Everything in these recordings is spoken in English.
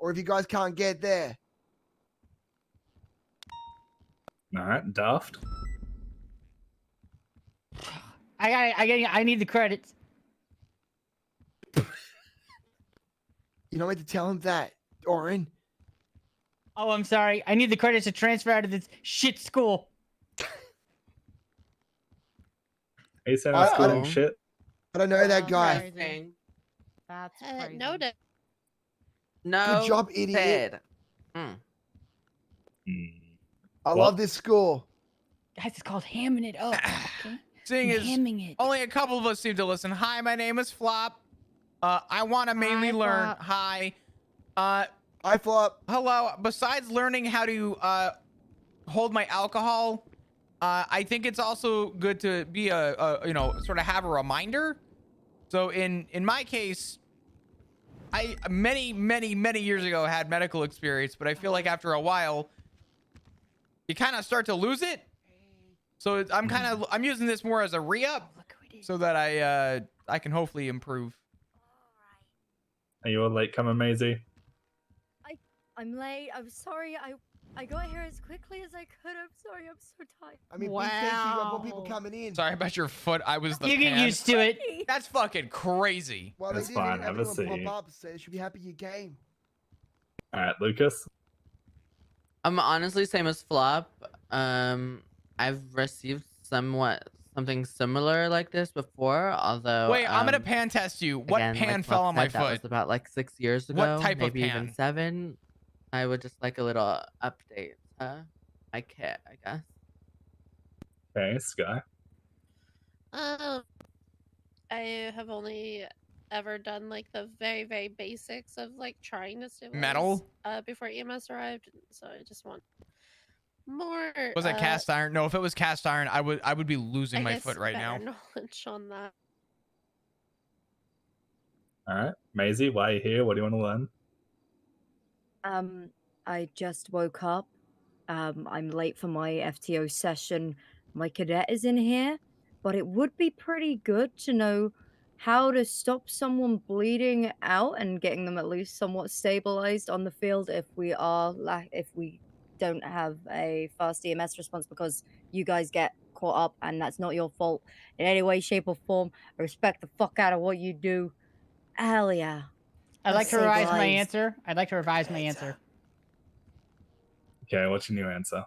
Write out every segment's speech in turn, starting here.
or if you guys can't get there. All right, Daft. I need the credits. You don't need to tell him that, Orin. Oh, I'm sorry. I need the credits to transfer out of this shit school. He said I school don't- shit. I don't know that guy. Interesting. That's crazy. Noted. Good job, idiot. Mm. I love this school. Guys, it's called hamming it up. Okay? Seeing as Hamming it. only a couple of us seem to listen. Hi, my name is Flop. I want to mainly learn. Flop. Hi. Hi, Flop. Hello. Besides learning how to hold my alcohol, I think it's also good to be you know, sort of have a reminder. So in my case, I many years ago had medical experience, but I feel like after a while, you kind of start to lose it. So I'm using this more as a re-up, so that I can hopefully improve. Are you a late comer, Maisie? I'm late. I'm sorry. I got here as quickly as I could. I'm sorry. I'm so tired. I mean, big thank you. You got more people coming in. Sorry about your foot. I was the You get pan. used to it. That's fucking crazy. Well, That's they fine, didn't have a everyone seat. pop up, so you should be happy you came. All right, Lucas. I'm honestly same as Flop. I've received something similar like this before, although Wait, I'm gonna pan test you. What again, pan like fell Flop on my said, that was foot? about like 6 years ago. What type of maybe even pan? 7. I would just like a little update. I can't, I guess. Okay, Sky. I have only ever done like the very basics of like trying to stabilize Metal? before EMS arrived, so I just want more. Was that cast iron? No, if it was cast iron, I would be losing my guess foot right now. better knowledge on that. All right, Maisie, why are you here? What do you want to learn? I just woke up. I'm late for my FTO session. My cadet is in here, but it would be pretty good to know how to stop someone bleeding out and getting them at least somewhat stabilized on the field if we don't have a fast EMS response because you guys get caught up and that's not your fault in any way, shape, or form. I respect the fuck out of what you do. Hell yeah. I'd like to Save revise my lives. answer. I'd like to revise my answer. Okay, what's your new answer?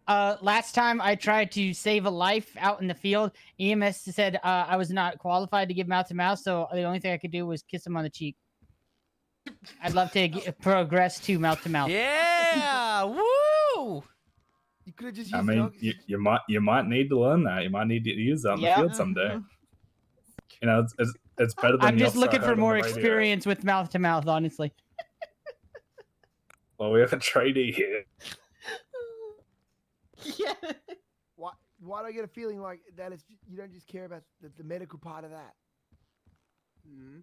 Last time I tried to save a life out in the field, EMS said I was not qualified to give mouth to mouth, so the only thing I could do was kiss him on the cheek. I'd love to progress to mouth to mouth. Yeah, woo! You could have just used I mean, you might need to learn that. You might need to use that in the field someday. You know, it's better than. I'm just the looking officer I heard for on more the radio. experience with mouth to mouth, honestly. Well, we have a tradie here. Yeah. Why do I get a feeling like that? You don't just care about the medical part of that. Mm-hmm.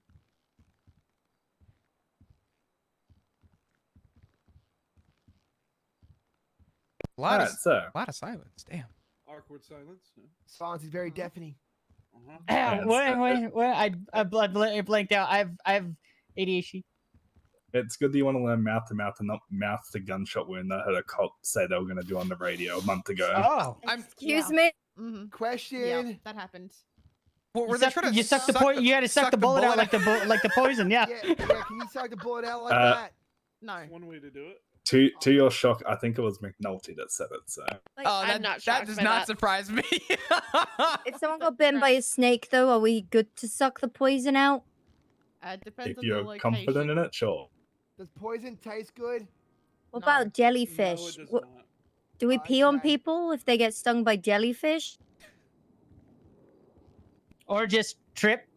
A lot Alright, so of silence. Damn. Awkward silence. No. Silence is very deafening. What? I blanked out. I have ADHD. it's good that you want to learn mouth to mouth and not mouth to gunshot wound that I heard a cop say they were going to do on the radio a month ago. Oh, Excuse me. Mm-hmm. Question. Yeah, that happened. Well, were they trying to You suck the point. You had to suck the bullet out like the poison. Yeah. Yeah, can you suck the bullet out like that? No. That's one way to do it. To your shock, I think it was McNulty that said it. So Like, Oh, I'm not that shocked does by not that. surprise me. if someone got bitten by a snake, though, are we good to suck the poison out? Depends if on the you're location. confident in it, sure. Does poison taste good? What No. about jellyfish? No, it does What- not. Do we pee on Okay. people if they get stung by jellyfish? Or just trip.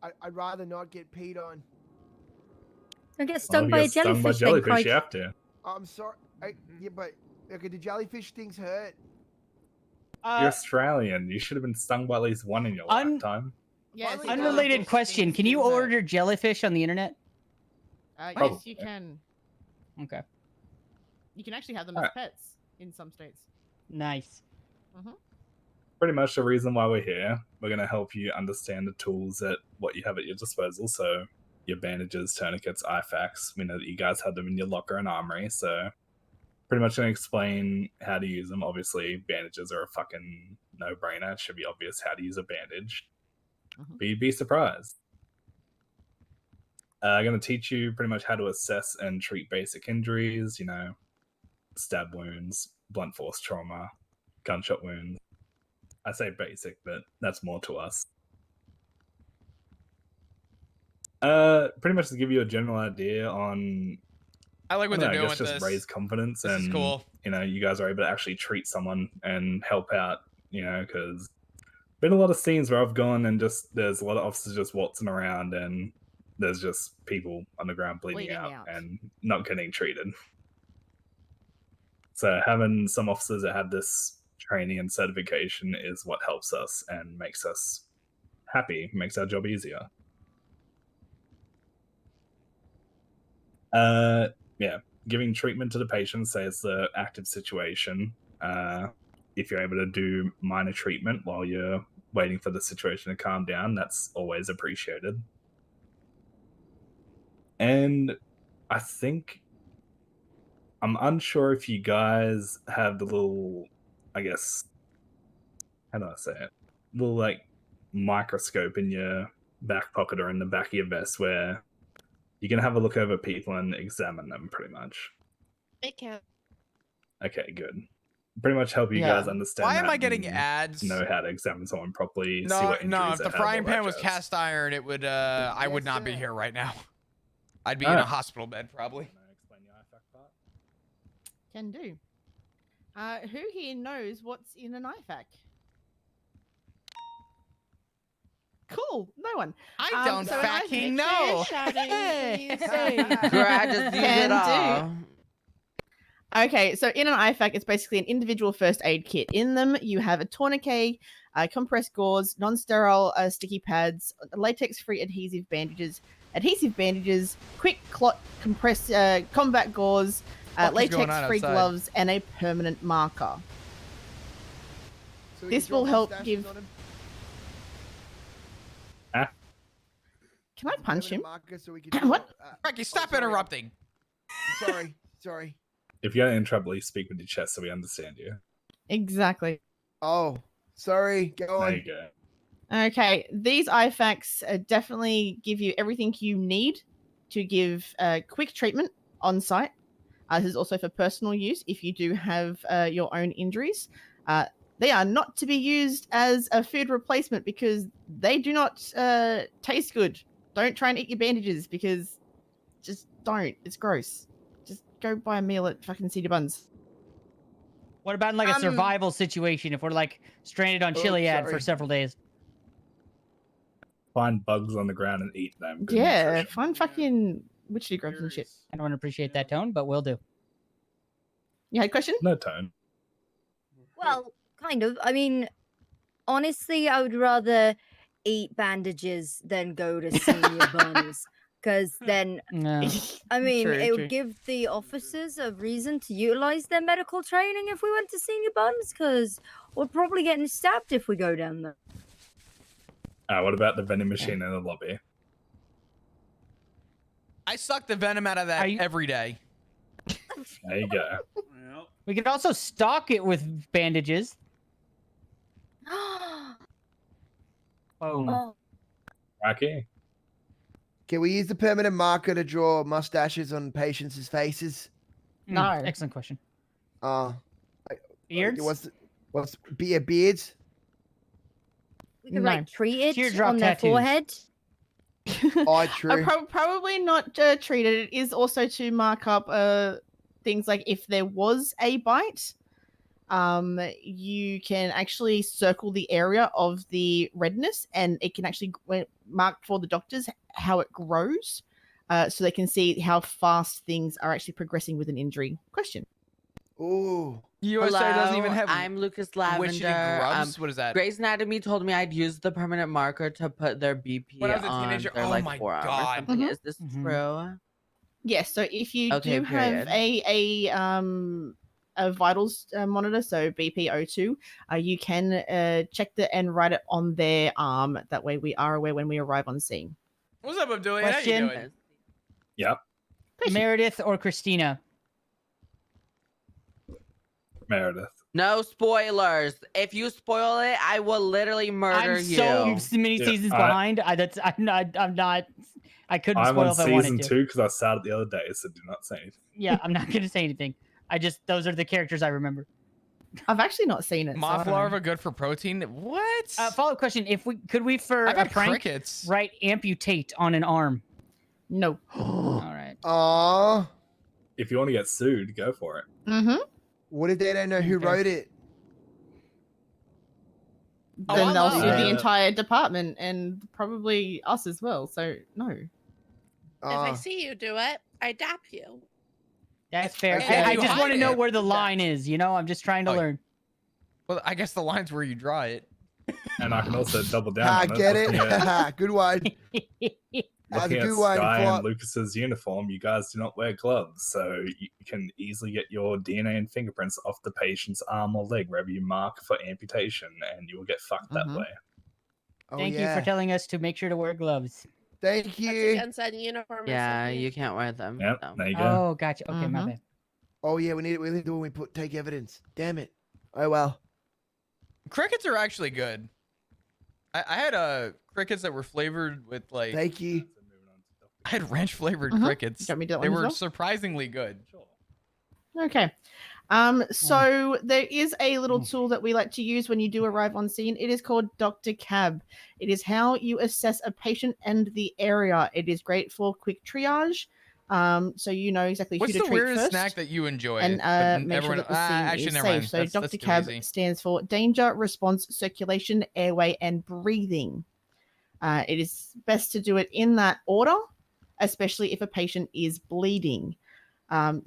I'd rather not get peed on. Don't get Well, stung if by you a get stung by jellyfish, then, jellyfish, Crikey. you have to. I'm sorry. Yeah, but okay, do jellyfish things hurt? You're Australian. You should have been stung by at least one in your lifetime. Yes, Unrelated Unrelated question. Can you order jellyfish on the internet? Yes, Probably. you can. Okay. You can actually have them as Alright. pets in some states. Nice. Pretty much the reason why we're here. We're going to help you understand the tools that what you have at your disposal, so your bandages, tourniquets, IFAKs. We know that you guys had them in your locker and armory, so pretty much going to explain how to use them. Obviously, bandages are a fucking no-brainer. It should be obvious how to use a bandage. But you'd be surprised. I'm going to teach you pretty much how to assess and treat basic injuries, stab wounds, blunt force trauma, gunshot wounds. I say basic, but that's more to us. Pretty much to give you a general idea on. I like what they're doing with just this. raise confidence, This and is cool. you guys are able to actually treat someone and help out. Because been a lot of scenes where I've gone and just there's a lot of officers just waltzing around and there's just people on the ground bleeding out and not getting treated. So having some officers that have this training and certification is what helps us and makes us happy, makes our job easier. Giving treatment to the patient, say it's the active situation. If you're able to do minor treatment while you're waiting for the situation to calm down, that's always appreciated. And I think I'm unsure if you guys have the little, I guess, how do I say it? Little like microscope in your back pocket or in the back of your vest where you can have a look over people and examine them pretty much. I can't. Okay, good. Pretty much help you guys understand. Why am that I getting and ads? Know how to examine someone properly. see No, what no. injuries If they the have, frying all that pan was jazz. cast iron, it would. I would not be here right now. I'd be in a hospital bed probably. Can do. Who here knows what's in an IFAK? Cool. No one. I don't so an fucking IFAK know. Hey. Girl, I just use it all. Okay, so in an IFAK, it's basically an individual first aid kit. In them, you have a tourniquet, compressed gauze, non-sterile sticky pads, latex-free adhesive bandages, quick clot compress combat gauze, latex-free gloves, and a permanent marker. So This you draw will help mustaches give. on him? Can I punch him? Marker so we can What? Frankie, stop interrupting. Sorry. If you're in trouble, you speak with your chest so we understand you. Exactly. Oh, sorry. Go There on. you go. Okay, these IFAKs definitely give you everything you need to give quick treatment on site. This is also for personal use if you do have your own injuries. They are not to be used as a food replacement because they do not taste good. Don't try and eat your bandages because just don't. It's gross. Just go buy a meal at fucking Cedar Buns. What about in like a survival situation if we're like stranded on Chiliad for several days? Find bugs on the ground and eat them. Good Yeah, nutrition. find fucking witchy grubs and shit. I don't appreciate that tone, but we'll do. You had a question? No tone. Well, kind of. I mean, honestly, I would rather eat bandages than go to senior buns. Because then, No. I mean, True, it would true. give the officers a reason to utilize their medical training if we went to senior buns. Because we're probably getting stabbed if we go down there. What about the vending machine in the lobby? I suck the venom out of that every day. There you go. We could also stock it with bandages. Boom. Oh, Rocky? Can we use the permanent marker to draw mustaches on patients' faces? No. Excellent question. Beards? What's beards? we could No. like treat it Teardrop on their tattoos. forehead. Oh, true. Probably not treated. It is also to mark up things like if there was a bite, you can actually circle the area of the redness and it can actually mark for the doctors how it grows so they can see how fast things are actually progressing with an injury. Question. Ooh. USA doesn't even Hello, have I'm Lucas witchy Lavender. grubs. What is that? Grey's Anatomy told me I'd use the permanent marker to put their BP When I was a on teenager- their oh like my forearm God. or something. Mhm. Is this Mhm. true? Yes, so if you Okay, do have period. a vitals monitor, so BP02, you can check and write it on their arm. That way we are aware when we arrive on scene. What's up, Abdullian? How you Question? doing? Yep, Meredith or Christina? Meredith. No spoilers. If you spoil it, I will literally murder I'm you. so many Yeah, seasons I- behind. I'm not. I couldn't I'm spoil on if I wanted season to. 2 because I started the other day, so do not say anything. Yeah, I'm not gonna say anything. Those are the characters I remember. I've actually not seen it. Moth so I don't know. larva good for protein? What? Follow-up question: could we for I've a had prank crickets. write amputate on an arm? No. All right. Aw. If you want to get sued, go for it. Mm-hmm. What if they don't know who Okay. wrote it? Oh, Then I'll they'll know. sue the Uh, entire department and probably us as well. So no. If I Ah. see you do it, I dap you. That's fair. Okay. I You just want hide to know it. where the line is. I'm just trying to Oh, learn. Well, I guess the line's where you draw it. And I can also double down Ah, on it. get it? Looking at, Good one. That's a looking at good one. Sky and Flop. Lucas's uniform, you guys do not wear gloves, so you can easily get your DNA and fingerprints off the patient's arm or leg wherever you mark for amputation, and you will get fucked that Mhm. way. Oh, Thank you yeah. for telling us to make sure to wear gloves. Thank That's you. against any uniform. I Yeah, sent you can't wear them. Yep, No. there you go. Oh, gotcha. Okay, my Mhm. bad. Oh yeah, we need it. We need to when we take evidence. Damn it. Oh well. Crickets are actually good. I had crickets that were flavored with like Thank you. I had ranch flavored Mhm. crickets. Got me that They one as were well? surprisingly good. Okay. So there is a little tool that we like to use when you do arrive on scene. It is called Dr. Cab. It is how you assess a patient and the area. It is great for quick triage. So you know exactly What's who the to treat weirdest first. snack that you enjoy? And but make sure that the scene actually, is never safe. mind. So That's Dr. too Cab easy. stands for danger, response, circulation, airway, and breathing. It is best to do it in that order, especially if a patient is bleeding.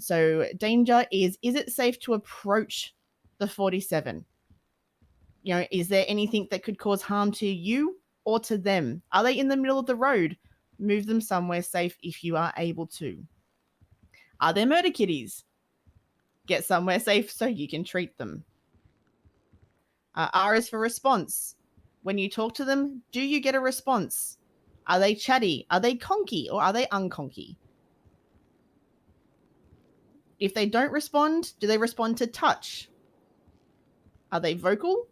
So danger is it safe to approach the 47? Is there anything that could cause harm to you or to them? Are they in the middle of the road? Move them somewhere safe if you are able to. Are there murder kitties? Get somewhere safe so you can treat them. R is for response. When you talk to them, do you get a response? Are they chatty? Are they conky? Or are they unconky? If they don't respond, do they respond to touch? Are they vocal?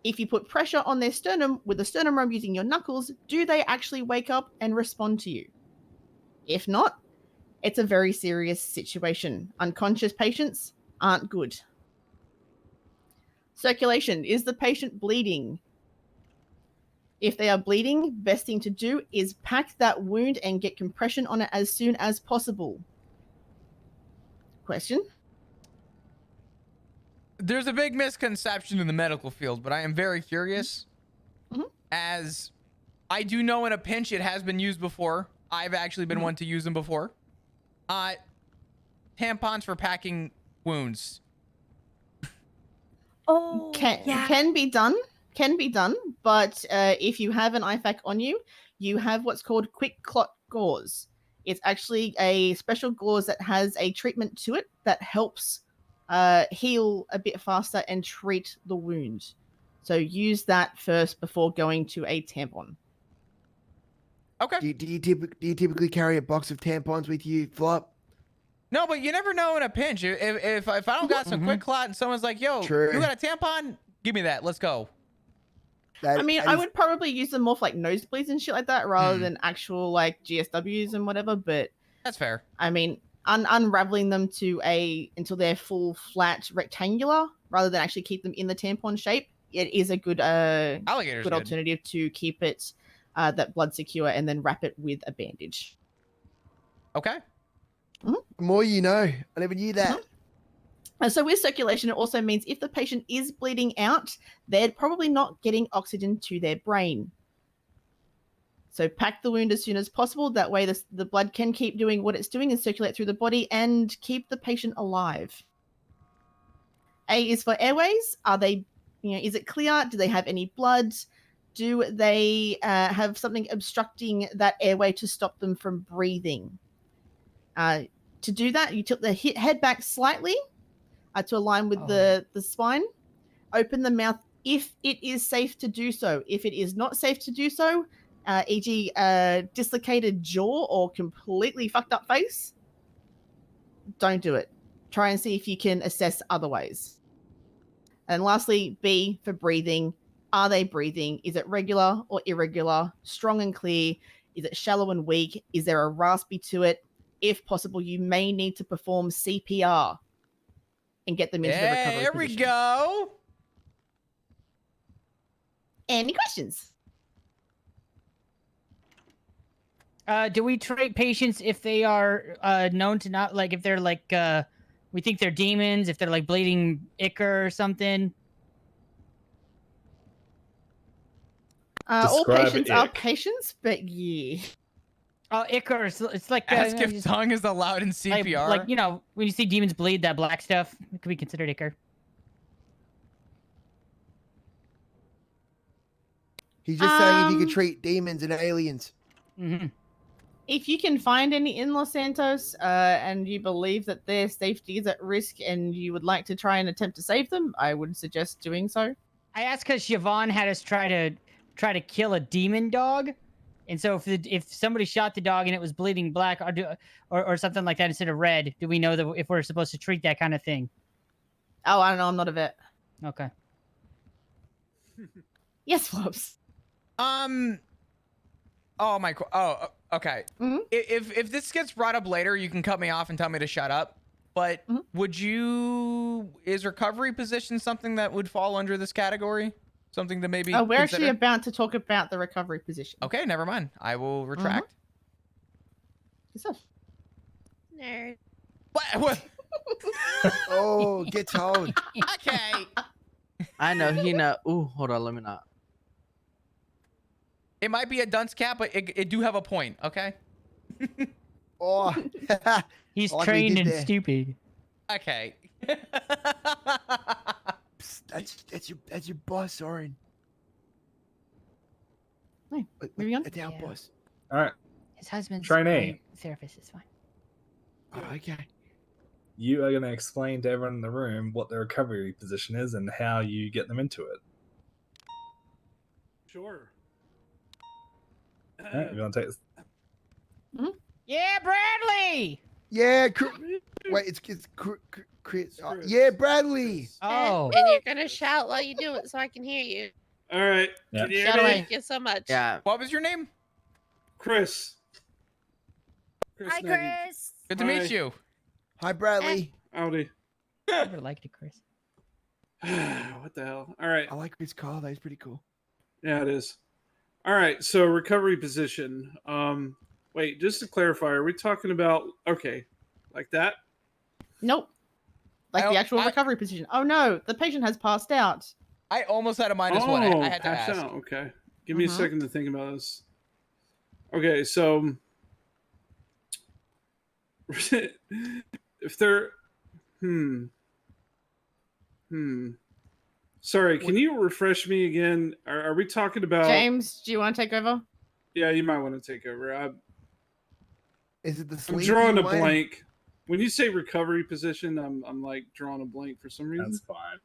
If you put pressure on their sternum with the sternum rub using your knuckles, do they actually wake up and respond to you? If not, it's a very serious situation. Unconscious patients aren't good. Circulation. Is the patient bleeding? If they are bleeding, best thing to do is pack that wound and get compression on it as soon as possible. Question? There's a big misconception in the medical field, but I am very curious. Mhm. As I do know in a pinch it has been used before. I've actually been one to use them before. Tampons for packing wounds. Oh, yeah. Can be done. Can be done. But if you have an IFAC on you, you have what's called quick clot gauze. It's actually a special gauze that has a treatment to it that helps heal a bit faster and treat the wound. So use that first before going to a tampon. Okay. Do you typically carry a box of tampons with you, Flop? No, but you never know in a pinch. If I don't got some quick clot and someone's like, yo, True. you got a tampon? Give me that. Let's go. I mean, I would probably use them more for like nosebleeds and shit like that rather than actual like GSWs and whatever. But that's fair. I mean, unraveling them until they're full flat rectangular rather than actually keep them in the tampon shape. It is a good Alligator's good alternative to keep it that blood secure and then wrap it with a bandage. Okay. The more you know. I never knew that. And so with circulation, it also means if the patient is bleeding out, they're probably not getting oxygen to their brain. So pack the wound as soon as possible. That way the blood can keep doing what it's doing and circulate through the body and keep the patient alive. A is for airways. Are they, is it clear? Do they have any blood? Do they have something obstructing that airway to stop them from breathing? To do that, you tilt the head back slightly to align with the spine. Open the mouth if it is safe to do so. If it is not safe to do so, e.g., dislocated jaw or completely fucked up face, don't do it. Try and see if you can assess other ways. And lastly, B, for breathing. Are they breathing? Is it regular or irregular? Strong and clear? Is it shallow and weak? Is there a raspy to it? If possible, you may need to perform CPR and get them into the recovery There we position. go. Any questions? Do we treat patients if they are known to not like if they're like we think they're demons, if they're like bleeding ichor or something? All Describe patients are ick. patients, but yeah. Oh, ichor. It's like Ask you know, if just- tongue is allowed in like, CPR. like you know when you see demons bleed, that black stuff, it could be considered ichor. He's just saying if you could Um, treat demons and aliens. Mm-hmm. If you can find any in Los Santos and you believe that their safety is at risk and you would like to try and attempt to save them, I would suggest doing so. I asked because Siobhan had us try to kill a demon dog, and so if somebody shot the dog and it was bleeding black or something like that instead of red, do we know that if we're supposed to treat that kind of thing? Oh, I don't know. I'm not a vet. Okay. Yes, Flops. Oh my. Oh, okay. Mhm. If this gets brought up later, you can cut me off and tell me to shut up. But Mhm. would you? Is recovery position something that would fall under this category? Something to maybe. We're actually consider? about to talk about the recovery position. Okay, never mind. I will retract. Good stuff. Nerd. What? Oh, get told. Okay. I know he know. Ooh, hold on, let me not. It might be a dunce cap, but it do have a point. Okay. Oh, He's I like what he trained did and there. stupid. Okay. that's your boss, Oren. Hey, moving on. That's our Yeah. boss. All right, His husband's Trainee. a therapist. It's fine. Oh, okay. you are going to explain to everyone in the room what the recovery position is and how you get them into it. Sure. All right, you want to take this? Yeah, Bradley. Yeah, wait, it's Chris. Yeah, Bradley. Oh. And you're gonna shout while you do it so I can hear you. All right. Yeah. Can you hear Shout me? away. Thank you so much. Yeah. What was your name? Chris. Hi, Nagy. Chris. Good to Hi. meet you. Hi, Bradley. Howdy. Never liked it, Chris. What the hell? All right. I like his car. That's pretty cool. Yeah, it is. All right. So recovery position. Wait, just to clarify, are we talking about like that? Nope. Like the actual I- recovery position. Oh no, the patient has passed out. I almost had a -1. I had to passed ask. out. Okay. Give me a Mhm. second to think about this. Okay, so if they're Sorry, can you refresh me again? Are we talking about James, do you want to take over? Yeah, you might want to take over. Is it the I'm sleep? drawing you a want? blank. When you say recovery position, I'm like drawing a blank for some reason. That's fine.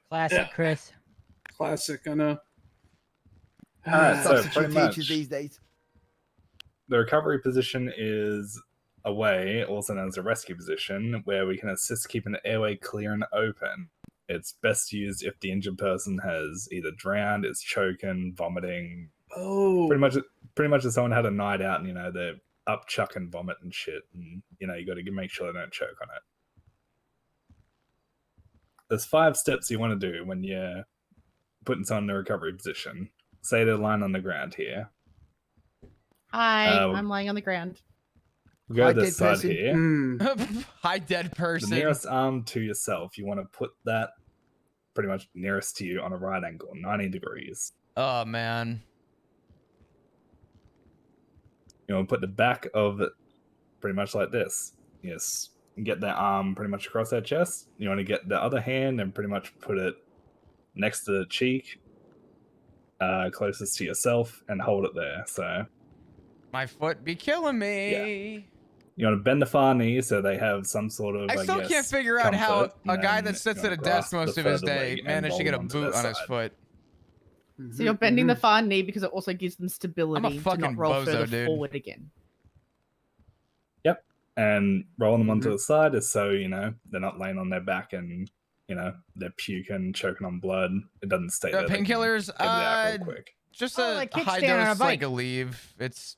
Classic, Yeah. Chris. Classic, I know. All right, so Substitute pretty teachers much these days. the recovery position is a way, also known as a rescue position, where we can assist keeping the airway clear and open. It's best used if the injured person has either drowned, is choking, vomiting. Oh, Pretty much if someone had a night out and they're up chucking vomit and shit, and you got to make sure they don't choke on it. There's 5 steps you want to do when you're putting someone in a recovery position. Say they're lying on the ground here. Hi, Uh, I'm lying on the ground. We go Hi, to this dead side person. here. Hi, dead The person. nearest arm to yourself, you want to put that pretty much nearest to you on a right angle, 90 degrees. Oh man. You want to put the back of it pretty much like this. Yes. Get that arm pretty much across that chest. You want to get the other hand and pretty much put it next to the cheek, closest to yourself, and hold it there. So My foot be killing me. you want to bend the far knee so they have some sort of. I still guess, can't figure out how comfort, a and guy then that sits you at a wanna desk grasp most the of his further day leg and managed to roll get a onto boot their on his side. foot. So you're bending Mm-hmm. the far knee because it also gives them stability to fucking not roll bozo, further dude. forward again. Yep. And rolling them onto Mhm. the side is so, they're not laying on their back and, they're puking, choking on blood. It doesn't stay there. They can Painkillers, get it out real quick. just Oh, a like high kickstand on a dose, like bike. Aleve. It's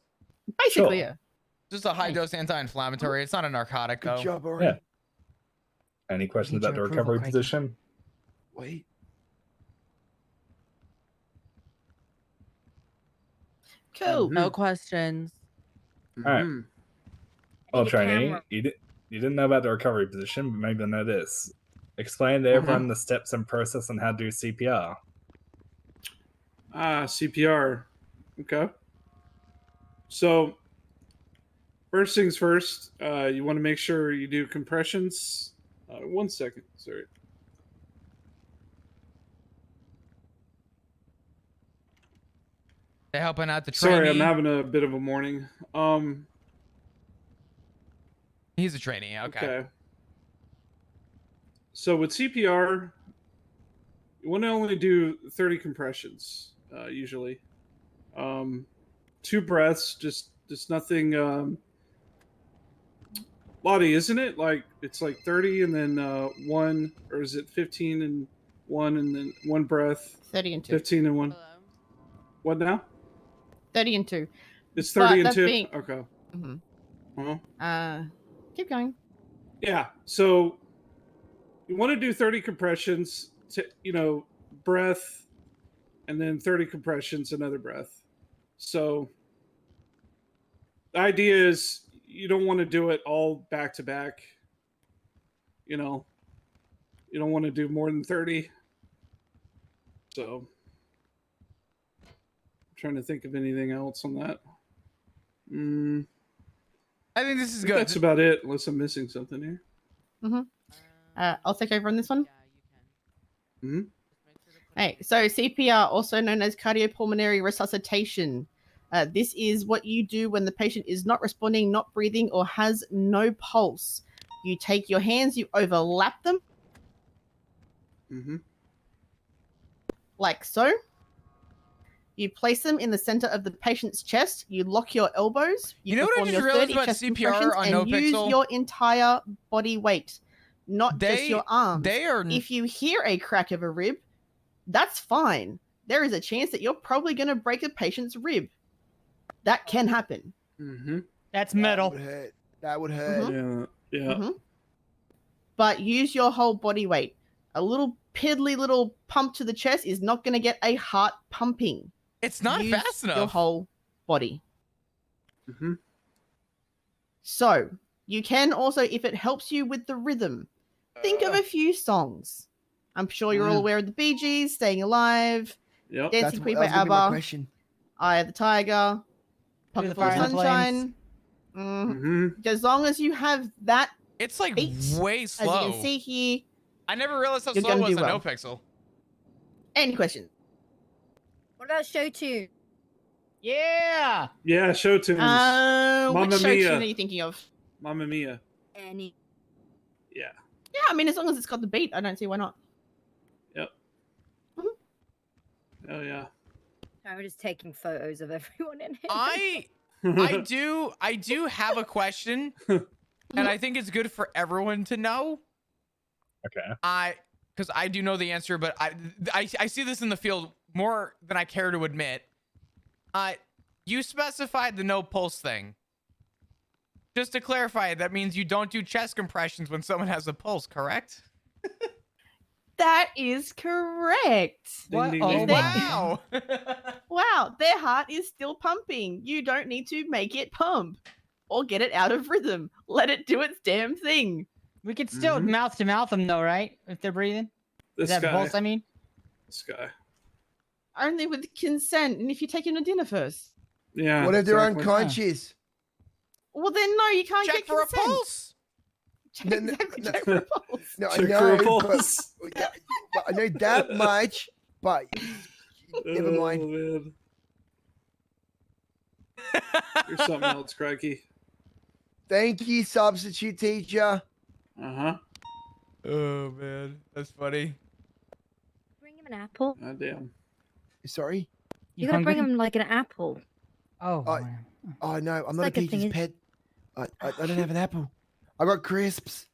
Basically, Sure. yeah. just a high Nice. dose anti-inflammatory. It's not a narcotic Good though. job, Ori. Yeah. Any questions Need about the your approval, recovery Craigie. position? Wait. Cool. No questions. Alright. Mhm. Well, Need a trainee, camera. you didn't know about the recovery position, but maybe you'll know this. Explain to everyone the steps and process on how to do CPR. CPR. Okay. So, first things first, you want to make sure you do compressions. 1 second. Sorry. They're helping out the trainee. Sorry, I'm having a bit of a morning. He's a trainee. Okay. So with CPR, you want to only do 30 compressions, usually. 2 breaths, just nothing. Lottie, isn't it? Like it's like 30 and then 1, or is it 15 and 1 and then 1 breath? 30 and 2. 15 and 1. Hello? What now? 30 and 2. It's But 30 and that 2. being- Okay. Mhm. Uh-huh. Keep going. Yeah. So you want to do 30 compressions, breath, and then 30 compressions, another breath. So the idea is you don't want to do it all back to back. You don't want to do more than 30. So I'm trying to think of anything else on that. I think this is I think good. that's about it, unless I'm missing something here. I'll take over on this one. Yeah, you can. Mhm. Just make sure to put Hey, so CPR, also known as cardiopulmonary resuscitation. This is what you do when the patient is not responding, not breathing, or has no pulse. You take your hands, you overlap them Mm-hmm. like so. You place them in the center of the patient's chest. You lock your elbows. You know what I perform just your realized 30 about chest CPR compressions on and use NoPixel? your entire body weight, not just your arms. They are. If you hear a crack of a rib, that's fine. There is a chance that you're probably going to break a patient's rib. That can happen. Mm-hmm. That's That metal. would hurt. That would hurt. Mhm. Yeah. Mhm. But use your whole body weight. A little piddly little pump to the chest is not going to get a heart pumping. It's not Use fast enough. Your whole body. Mm-hmm. So you can also, if it helps you with the rhythm, think of a few songs. I'm sure you're all aware of the Bee Gees, Staying Alive, Yep. Dancing Queen that by was gonna be my ABBA, question. Eye of the Tiger, Through the Pocket Full of Fire and the Sunshine. Mm-hmm. As long as you have that, It's like Beat, way as slow. you can see here, I never realized how you're slow it gonna was do on well. NoPixel. any questions? What about show tune? Yeah. Yeah, show tunes. Which Mamma show Mia. tune are you thinking of? Mamma Mia. Any. Yeah. Yeah, I mean, as long as it's got the beat, I don't see why not. Yep. Mhm. Oh yeah. I'm just taking photos of everyone in here. I do have a question, and I think it's good for everyone to know. Okay. Because I do know the answer, but I see this in the field more than I care to admit. You specified the no pulse thing. Just to clarify, that means you don't do chest compressions when someone has a pulse, correct? That is correct. Ding, ding, Oh, ding, they- ding. Wow. Wow, their heart is still pumping. You don't need to make it pump or get it out of rhythm. Let it do its damn thing. We could still Mhm. mouth to mouth them though, right? If they're breathing. This Is that guy. pulse? I mean. This guy. Only with consent and if you take him to dinner first. Yeah. What if they're exactly. unconscious? Well, then no, you can't Check get for a consent. pulse. Check, No, no, exactly, no. check for a pulse. No, I Check know, for a but, pulse. yeah, but I know that much. But never mind. Oh, man. You're something else, Crikey. Thank you, substitute teacher. Uh-huh. Oh man, that's funny. Bring him an apple. God damn. Sorry. You gotta bring hungry? him like an apple. Oh, I- wow. Oh no, I'm It's not like a a teacher's thing- pet. I don't have an apple. I got crisps.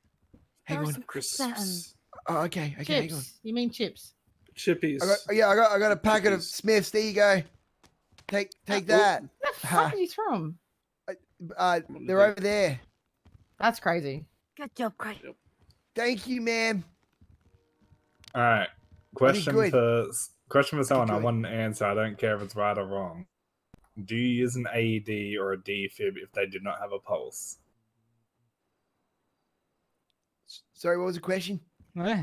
Hang Throw on. some crisps at him. Crisps. Oh, okay, hang on. Chips. You mean chips? Chippies. I got a packet of Chippies. Smiths. There you go. Take Oh, that. Where the Ha. fuck are you from? They're over there. That's crazy. Good job, Craig. Thank you, ma'am. All right. Question good. for someone. I good. want an answer. I don't care if it's right or wrong. Do you use an AED or a defib if they do not have a pulse? Sorry, what was the question? What?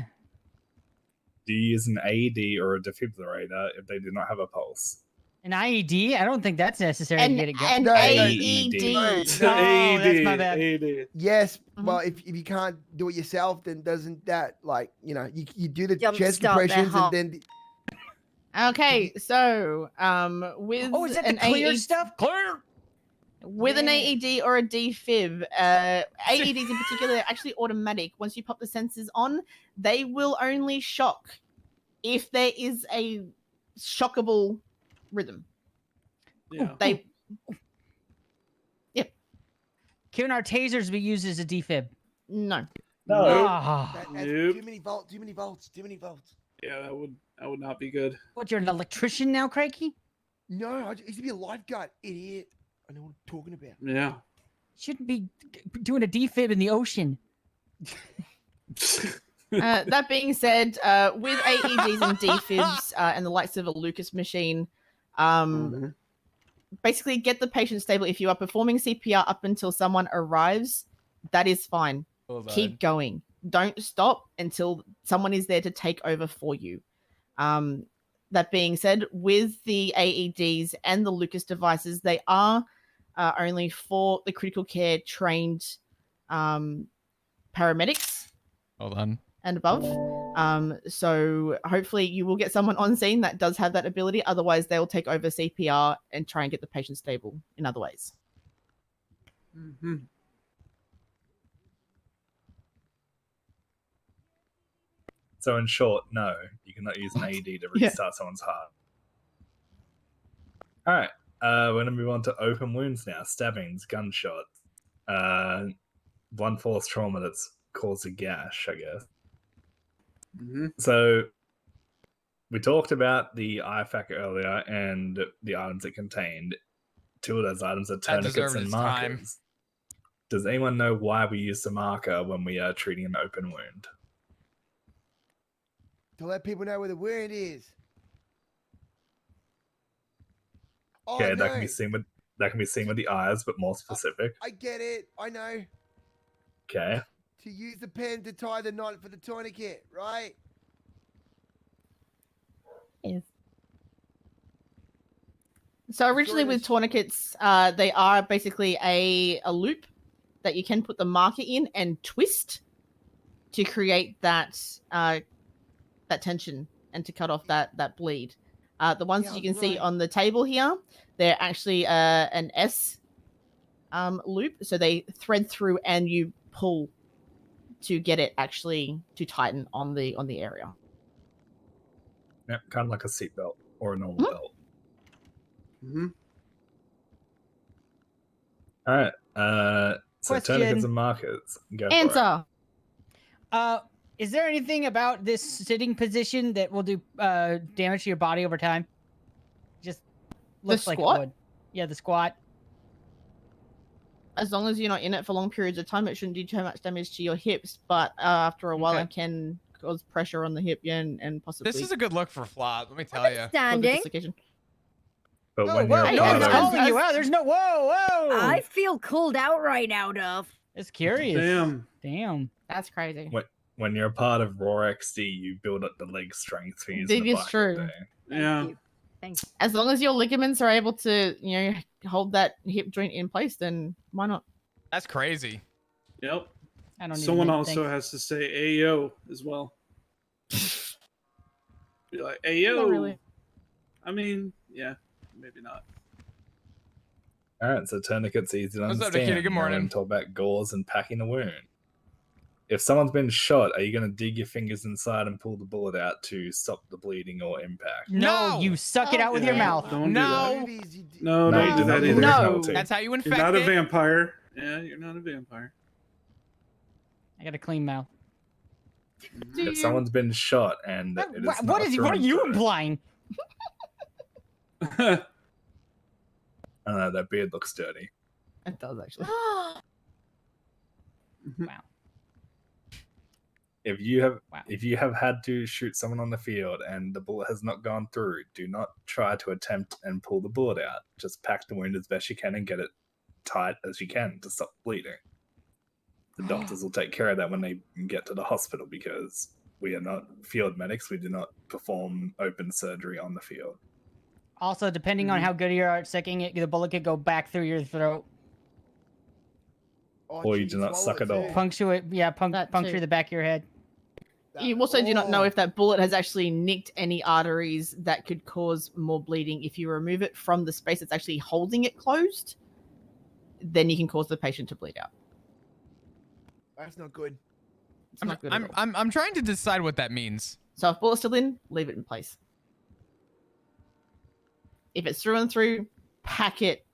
Do you use an AED or a defibrillator if they do not have a pulse? An IED? I don't think that's necessary to An, get it going. an No, AED. no. that's my bad. AED. Yes, Mhm. well, if you can't do it yourself, then doesn't that you do the Jumpstart chest their compressions heart. and then Okay, so with Oh, is that an the clear AED stuff? Clear. with an Yeah. AED or a defib, AEDs in particular are actually automatic. Once you pop the sensors on, they will only shock if there is a shockable rhythm. Yeah. They Can our tasers be used as a defib? no. Nope. Ah, that's Nope. too many volts. Yeah, that would not be good. what, you're an electrician now, Craigie? No, I used to be a lifeguard, idiot. I know what I'm talking about. Yeah. Shouldn't be doing a defib in the ocean. That being said, with AEDs and defibs and the likes of a Lucas machine, Mhm. basically get the patient stable. If you are performing CPR up until someone arrives, that is fine. Keep going. Don't stop until someone is there to take over for you. That being said, with the AEDs and the Lucas devices, they are only for the critical care trained paramedics. Hold on. And above. So hopefully you will get someone on scene that does have that ability. Otherwise, they'll take over CPR and try and get the patient stable in other ways. Mm-hmm. So in short, no, you cannot use an AED to Yeah. restart someone's heart. All right, we're gonna move on to open wounds now: stabbings, gunshots, blunt force trauma that's caused a gash, I guess. Mm-hmm. So we talked about the IFAC earlier and the items it contained. Two of those items are That tourniquets deserved and its markers. time. Does anyone know why we use the marker when we are treating an open wound? To let people know where the wound is. Oh, Okay, no. that can be seen with the eyes, but more specific. I get it. I know. Okay. To use the pen to tie the knot for the tourniquet, right? Yes. So originally with Jordan- tourniquets, they are basically a loop that you can put the marker in and twist to create that that tension and to cut off that bleed. The ones Yeah, you can see right. on the table here, they're actually an S loop, so they thread through and you pull to get it actually to tighten on the area. Yeah, kind of like a seatbelt or a normal belt. Mm-hmm. All right. So Question. tourniquets and markers. Go for it. Answer. Is there anything about this sitting position that will do damage to your body over time? Just looks like it squat? would. Yeah, the squat. As long as you're not in it for long periods of time, it shouldn't do too much damage to your hips. But after a while, Okay. it can cause pressure on the hip, yeah, and possibly. This is a good look for Flop, let me tell you. cause a Standing. dislocation. But Whoa, when whoa, you're Hey, a no part one's as- of calling you out. There's no whoa. I feel called out right now, Duff. It's curious. Damn. That's crazy. when you're a part of Raw XD, you build up the leg strength for using This the is bike all true. day. Thank Yeah. you. Thank you. As long as your ligaments are able to, hold that hip joint in place, then why not? That's crazy. Yep. I don't need Someone to make also things. has to say "ayo" as well. Be like "ayo." Not really. I mean, yeah, maybe not. All right, so tourniquets easy to What's up, understand. Nikita? Good Now we're morning. gonna talk about gauze and packing the wound. if someone's been shot, are you going to dig your fingers inside and pull the bullet out to stop the bleeding or impact? No, No! you suck it out with your Yeah, mouth. Don't No. Movies, you d- do that. No, No, don't you do do not that pull either. the No. penalty. That's how you infect You're not a it. vampire. Yeah, you're not a vampire. I got a clean mouth. If someone's been shot and it is What not is? through What are and you through, implying? I don't know, that beard looks dirty. It does actually. Wow. If you have Wow. if you have had to shoot someone on the field and the bullet has not gone through, do not try to attempt and pull the bullet out. Just pack the wound as best you can and get it tight as you can to stop bleeding. The doctors will take care of that when they get to the hospital because we are not field medics. We do not perform open surgery on the field. Also, depending on how good you are at sucking it, the bullet could go back through your throat. Oh, Or you gee, do not swallow suck it at all. too. Punctuate, yeah, That puncture too. the back of your head. You also do not know Oh. if that bullet has actually nicked any arteries that could cause more bleeding. If you remove it from the space that's actually holding it closed, then you can cause the patient to bleed out. That's not good. It's not good at all. I'm trying to decide what that means. So if bullet's still in, leave it in place. If it's through and through, pack it.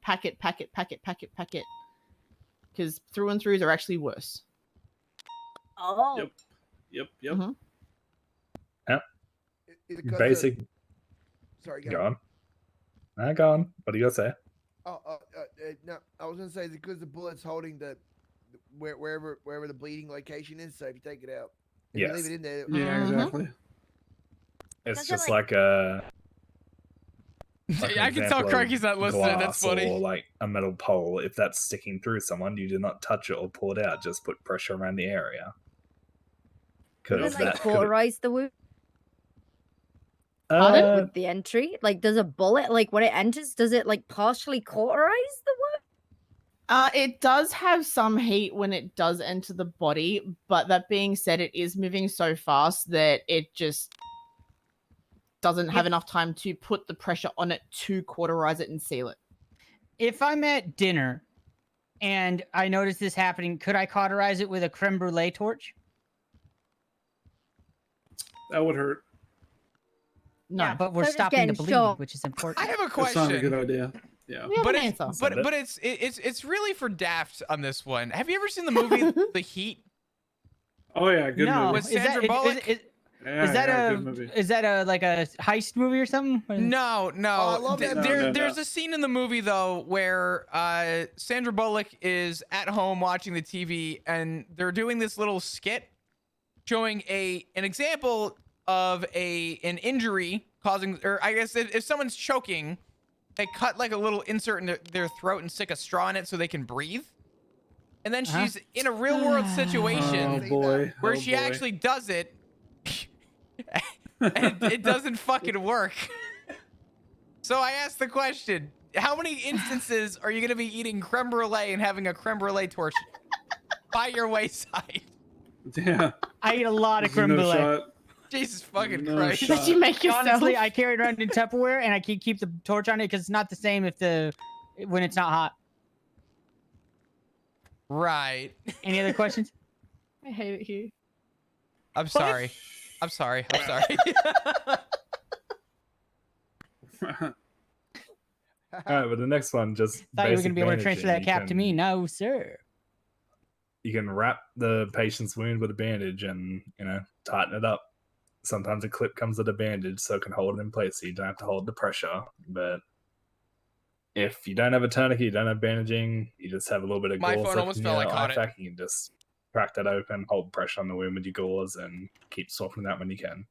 Because through and throughs are actually worse. Oh. Yep. Mhm. Is it 'cause Basic. Sorry, Go on. Go on. What do you got to say? No, I was gonna say because the bullet's holding wherever the bleeding location is. So if you take it out, if you Yes. leave it in there, Yeah, Mhm. exactly. It's Does it, just like- like a. like an I can tell example of Craigie's not listening. That's glass funny. Or like a metal pole. If that's sticking through someone, you do not touch it or pull it out. Just put pressure around the area. Does Because it like that could. cauterize the wound Pardon? with the entry? Like, does a bullet, like when it enters, does it like partially cauterize the wound? It does have some heat when it does enter the body, but that being said, it is moving so fast that it just doesn't have enough time to put the pressure on it to cauterize it and seal it. If I'm at dinner and I notice this happening, could I cauterize it with a creme brulee torch? That would hurt. No, Yeah, but we're So just stopping the getting bleeding, shot. which is important. I have a That's not a good question. idea. Yeah. we have But an it's, answer. but it's really for Daft on this one. Have you ever seen the movie The Heat? Oh yeah, good no, movie. With Sandra Bullock? Is that good movie. a like a heist movie or something? No. I love that movie. No. There's a scene in the movie though where Sandra Bullock is at home watching the TV and they're doing this little skit showing an example of an injury causing, or I guess if someone's choking, they cut like a little insert in their throat and stick a straw in it so they can breathe. And then Uh-huh. she's in a real world situation Oh boy. where Oh, she boy. actually does it and it doesn't fucking work. So I asked the question, how many instances are you going to be eating creme brulee and having a creme brulee torch by your wayside? Yeah. I eat a lot of There's creme no brulee. shot. Jesus fucking No Christ. shot. Did you make yourself? Honestly, I carry it around in Tupperware and I keep the torch on it because it's not the same when it's not hot. Right. Any other questions? I hate it here. I'm sorry. I'm sorry. I'm sorry. All right, but the next one just. Thought you were basic gonna be able to transfer bandaging. that cap to me. No, sir. You can wrap the patient's wound with a bandage and tighten it up. Sometimes a clip comes with a bandage so it can hold it in place so you don't have to hold the pressure. But if you don't have a tourniquet, you don't have bandaging, you just have a little bit of My gauze phone left almost in fell, your I caught it. IFAC, you can just crack that open, hold pressure on the wound with your gauze, and keep softening that when you can.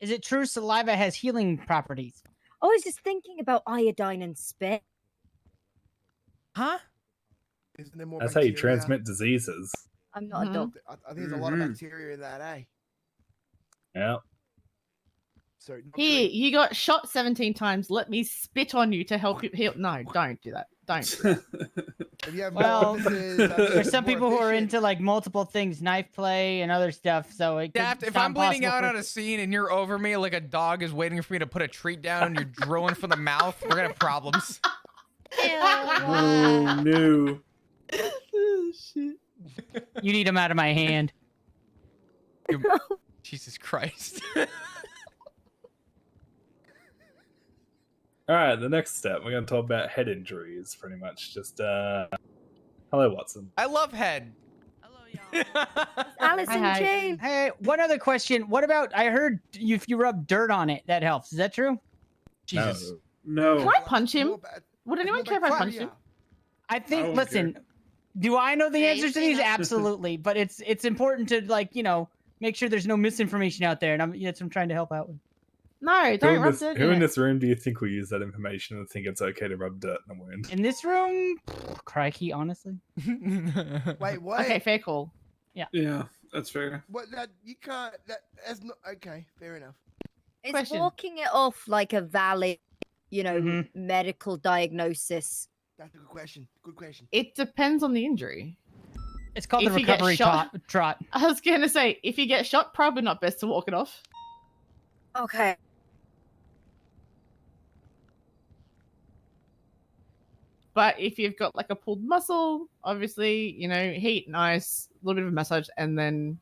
Is it true saliva has healing properties? I was just thinking about iodine and spit. Huh? Isn't there more That's how you bacteria? transmit diseases. I'm not Mhm. a doctor. I think there's a lot of Mhm. bacteria in that, eh? Yeah. So not Here, good. you got shot 17 times. Let me spit on you to help you heal. No, don't do that. Don't. Do that. If you have Well, orifices, I think There's it's some more people who are efficient. into like multiple things, knife play and other stuff. So it could Daft, if sound I'm bleeding possible out for- on a scene and you're over me like a dog is waiting for me to put a treat down and you're drilling from the mouth, we're gonna have problems. Oh no. Oh shit. You need them out of my hand. Jesus Christ. All right, the next step, we're going to talk about head injuries, pretty much. Just, hello, Watson. I love head. Hello, y'all. Alison Hi. Jane. Hey, one other question. What about, I heard if you rub dirt on it, that helps. Is that true? Jesus. No. Can I punch him? More bad- Would it's anyone more care if I punched bacteria. him? I think, don't listen, do I know the Yeah, answers you to say these? that. Absolutely. But it's important to, like, you know, make sure there's no misinformation out there. And that's what I'm trying to help out with. No, Who, don't in rub this, dirt who in in it. this room do you think will use that information and think it's okay to rub dirt in a wound? In this room, crikey, honestly. Wait, what? Okay, fair call. Yeah, that's fair. What? That you can't. That's not okay. Fair enough. Is Question. walking it off like a valid, you know, Mhm. medical diagnosis? That's a good question. Good question. It depends on the injury. It's called If the you get recovery shot- trot. I was gonna say, if you get shot, probably not best to walk it off. Okay. But if you've got like a pulled muscle, obviously, you know, heat, nice, a little bit of a massage, and then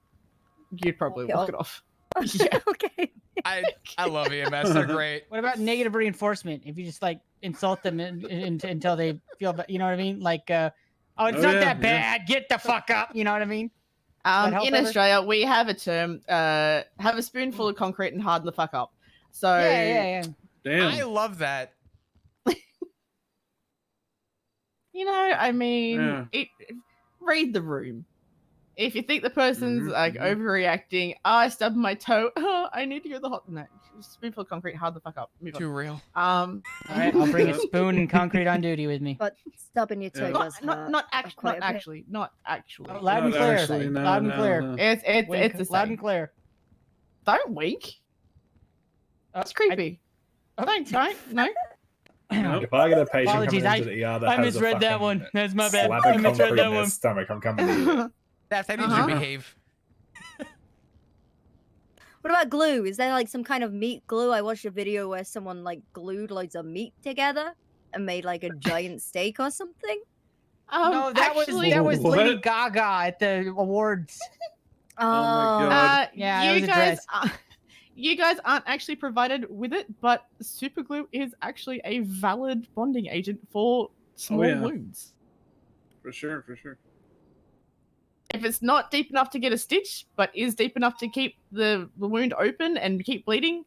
you'd probably Walk it walk it off. Yeah. Okay. I love EMS. They're great. What about negative reinforcement? If you just like insult them until they feel, you know what I mean? Like, oh, it's Oh, not yeah, that yeah. bad. Get the fuck up. You know what I mean? that help In ever? Australia, we have a term, have a spoonful of concrete and harden the fuck up. So Yeah. Damn. I love that. you know, I mean, Yeah. read the room. If you think the person's Mhm, like mhm. overreacting, I stubbed my toe. Oh, I need to go to the hot. No, spoonful of concrete, hard the fuck up. Move on. Too real. All right, I'll bring a Yeah. spoon and concrete on duty with me. But stubbing your toe Yeah. does not, hurt. not, not, quite a bit. actually, not actually. Oh, loud and Not clear. actually, no, Loud and no, clear. no. It's Wink, the loud same. and clear. Don't wink. That's creepy. Don't no. Nope. If I get a patient Apologies, coming into the ER that I has misread a that fucking one. That's my bad. slab I of misread concrete that in their one. stomach, I'm coming to you. That's I need Uh-huh. to behave. What about glue? Is there like some kind of meat glue? I watched a video where someone like glued loads of meat together and made like a giant steak or something. No, that actually, was What? Lady Gaga at the awards. Oh my God. Yeah, it you was a guys, dress. you guys aren't actually provided with it, but super glue is actually a valid bonding agent for small yeah. wounds. For sure, for sure. If it's not deep enough to get a stitch, but is deep enough to keep the wound open and keep bleeding,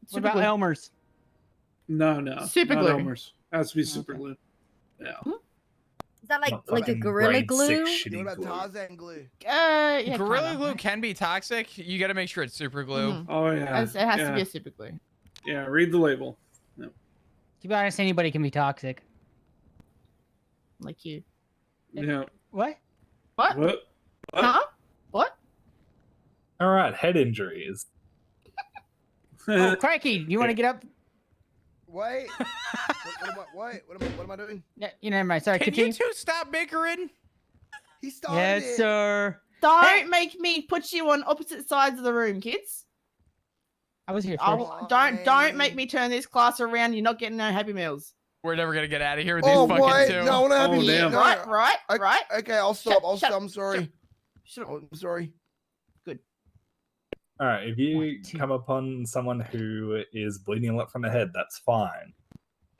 What super about glue. Elmer's? No, no. Super not glue. Elmer's. Has to be super Okay. glue. Yeah. Is that like Not a fucking gorilla grade glue? 6 shitty What about glue. Tarzan glue? Yeah, Gorilla kinda. glue can be toxic. You got to make sure it's super glue. Mhm. Oh yeah. It has yeah. to be a super glue. Yeah, read the label. To be honest, anybody can be toxic. Like you. Yeah. What? What? What? Huh? What? All right, head injuries. Oh, crikey! You want to get up? Wait. What am I doing? Yeah, you know, never mind. Sorry, Can continue. you two stop bickering? He started Yes, it. sir. Don't Hey! make me put you on opposite sides of the room, kids. I was here first. Don't make me turn this class around. You're not getting no Happy Meals. We're never gonna get out of here with Oh, these fucking wait. two. No, I want to have Oh, you. damn. No, Right, no. right, Okay, right. Okay, I'll stop. Shut- I'm sorry. Shut up. I'm sorry. All right, if you 1, 2. come upon someone who is bleeding a lot from the head, that's fine.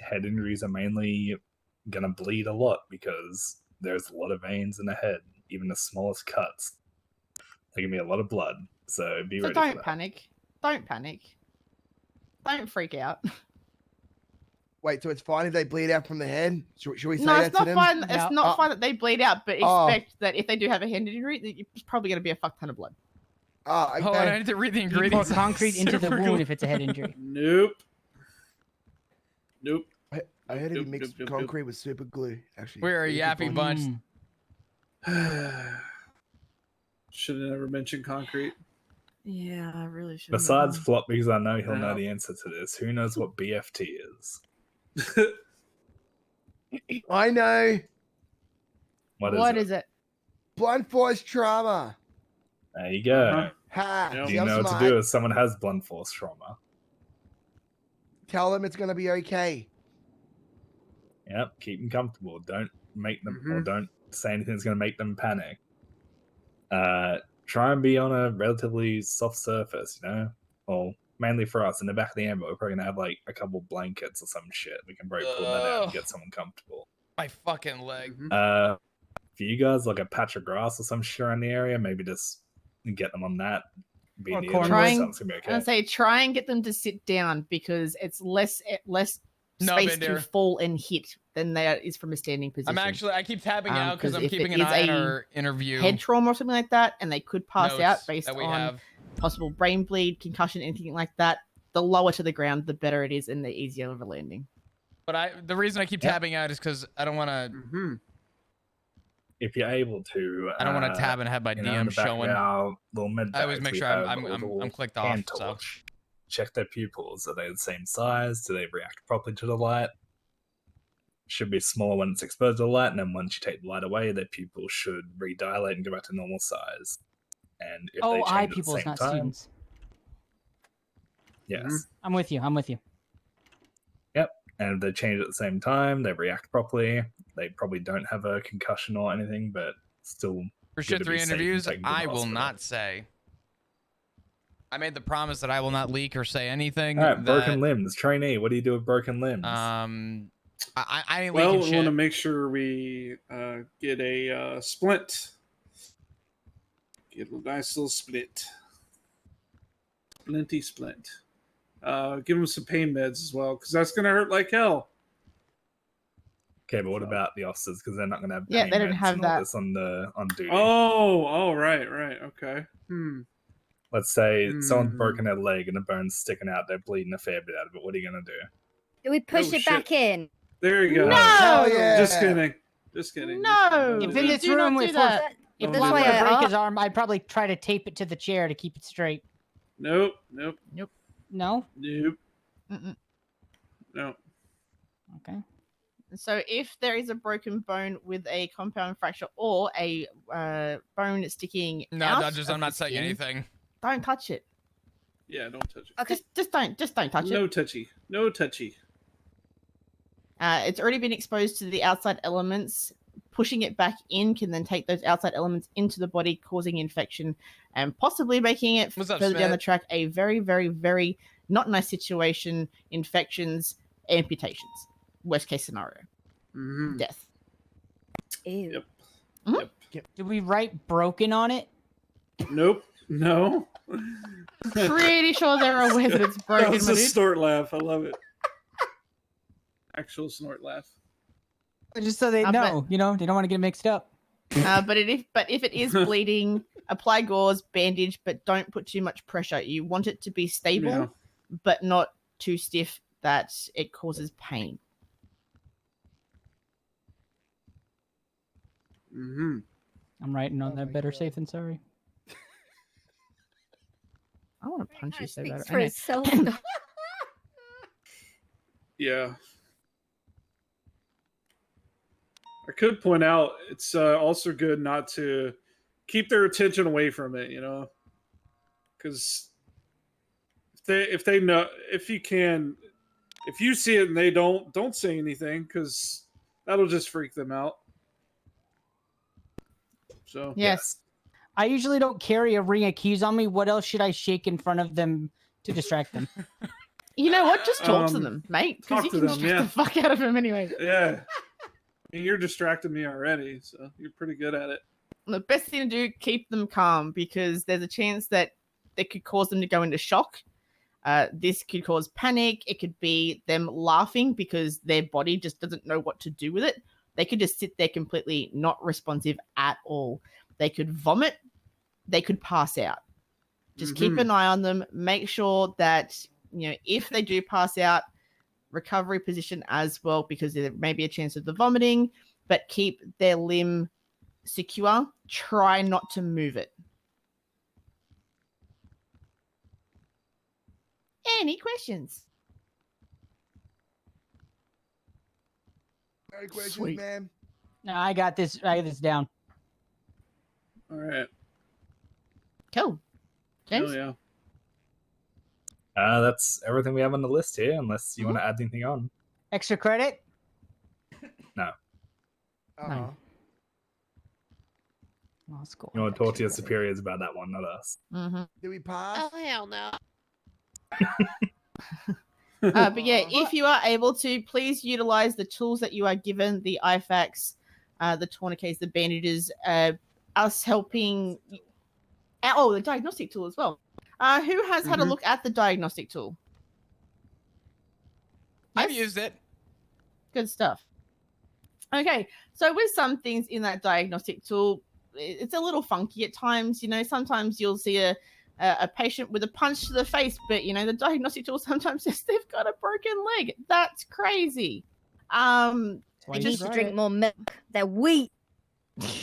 Head injuries are mainly going to bleed a lot because there's a lot of veins in the head. Even the smallest cuts, there can be a lot of blood. So be So ready for don't that. panic. Don't panic. Don't freak out. Wait, so it's fine if they bleed out from the head? Should we say No, that it's to not them? fine. No. It's not fine that they bleed out, but Oh. expect that if they do have a head injury, that it's probably going to be a fuck ton of blood. Ah, Hold on, I okay. need to read the You pour ingredients. concrete into the Super wound glue. if it's a head injury. Nope. Nope. I heard if you Nope, mix nope, nope, concrete with super glue, actually. We're a Really good yappy point. bunch. Should have never mentioned concrete. Yeah, I really should. Besides Flop, because I know he'll know Yeah. the answer to this. Who knows what BFT is? I know. What is is it? Blunt force trauma. There you go. Uh-huh. Ha. Yep. Do See, you I'm know what smart. to do if someone has blunt force trauma? Tell them it's going to be okay. Yep, keep them comfortable. Don't make them or don't say anything that's going to make them panic. Try and be on a relatively soft surface, you know? Well, mainly for us, in the back of the amber, we're probably going to have like a couple blankets or some shit. We can probably pull that out and get someone comfortable. My fucking leg. For you guys, like a patch of grass or some shit around the area, maybe just get them on that. Be Or near corn them, Trying, something's gonna be okay. I'd say try and get them to sit down because it's less No, space been to there. fall and hit than there is from a standing position. I keep tabbing out because 'cause I'm if keeping it an is eye on a our interview. head trauma or something like that, and they could pass notes out based that we on have. possible brain bleed, concussion, anything like that. The lower to the ground, the better it is, and the easier of a landing. But the reason I keep tabbing out is because I don't want to. If you're able to, I don't want to tab and have my you know, in DM the back of showing. our little med I always bags, make we sure have I'm a little clicked off. hand So. torch. Check their pupils. Are they the same size? Do they react properly to the light? Should be smaller when it's exposed to the light, and then once you take the light away, their pupils should redilate and go back to normal size. And if they eye change at the pupils, same not time, students. yes. I'm with you. I'm with you. Yep. And if they change at the same time, they react properly. They probably don't have a concussion or anything, but still. For good shit to 3 be safe and interviews, taken to the I will hospital. not say. I made the promise that I will not leak or say anything. All right, broken that, limbs. Trainee, what do you do with broken limbs? I ain't Well, leaking we shit. want to make sure we get a splint. Get a nice little splint. Splinty splint. Give them some pain meds as well, because that's going to hurt like hell. Okay, but what about the officers? Because they're not going to have Yeah, pain they don't meds have and all that. this on duty. Oh, right, okay. Let's say someone's Hmm. broken their leg and the bone's sticking out. They're bleeding a fair bit out of it. What are you going to do? Do we push Oh, it shit. back in? There you go. No! Hell yeah. Just kidding. Just kidding. No! If We in this do not room, do if that. if Don't this do were why to that. I break up. his arm, I'd probably try to tape it to the chair to keep it straight. Nope. No? Mm-mm. No. Okay. So if there is a broken bone with a compound fracture or a bone sticking No, out I'm of not the saying skin, anything. don't touch it. Yeah, don't touch it. Okay. Just don't touch it. No touchy. No touchy. It's already been exposed to the outside elements. Pushing it back in can then take those outside elements into the body, causing infection and possibly making it What's up, further down the Smith? track a very, very, very not nice situation, infections, amputations. Worst case scenario, death. Ew. Yep. Did we write broken on it? Nope. No. Pretty sure they're aware that it's That broken. was my a dude. snort laugh. I love it. Actual snort laugh. Just so they I know, you know, they don't want to get mixed up. But if it is bleeding, apply gauze, bandage, but don't put too much pressure. You want it to be stable, Yeah. but not too stiff that it causes pain. Mm-hmm. I'm writing on there. Better safe than sorry. I want to punch you so bad. Speaks I for know. itself. Yeah. I could point out it's also good not to keep their attention away from it, you know, because if they know, if you see it and they don't say anything, because that'll just freak them out. So Yes. I usually don't carry a ring of keys on me. What else should I shake in front of them to distract them? You know what? Just talk to them, mate. Because talk you to can them, distract yeah. the fuck out of them anyway. yeah, I mean, you're distracting me already, so you're pretty good at it. The best thing to do, keep them calm, because there's a chance that it could cause them to go into shock. This could cause panic. It could be them laughing because their body just doesn't know what to do with it. They could just sit there completely not responsive at all. They could vomit. They could pass out. Just keep an eye on them. Make sure that, you know, if they do pass out, recovery position as well, because there may be a chance of the vomiting, but keep their limb secure. Try not to move it. Any questions? Any questions, Sweet. man? No, I got this. I got this down. All right. Cool. James? Oh yeah. That's everything we have on the list here, unless you want to add anything on. Extra credit? No. Uh-huh. Law school. You want to talk to your infection. superiors about that one, not us. Mm-hmm. Did we pass? Oh hell no. But yeah, if you are able to, please utilize the tools that you are given, the IFACs, the tourniquets, the bandages, us helping. Oh, the diagnostic tool as well. Who has had a look at the diagnostic tool? I've Yes? used it. Good stuff. Okay, so with some things in that diagnostic tool, it's a little funky at times. You know, sometimes you'll see a patient with a punch to the face, but you know the diagnostic tool sometimes says they've got a broken leg. That's crazy. Why They you need to try drink it. more milk. They're weak,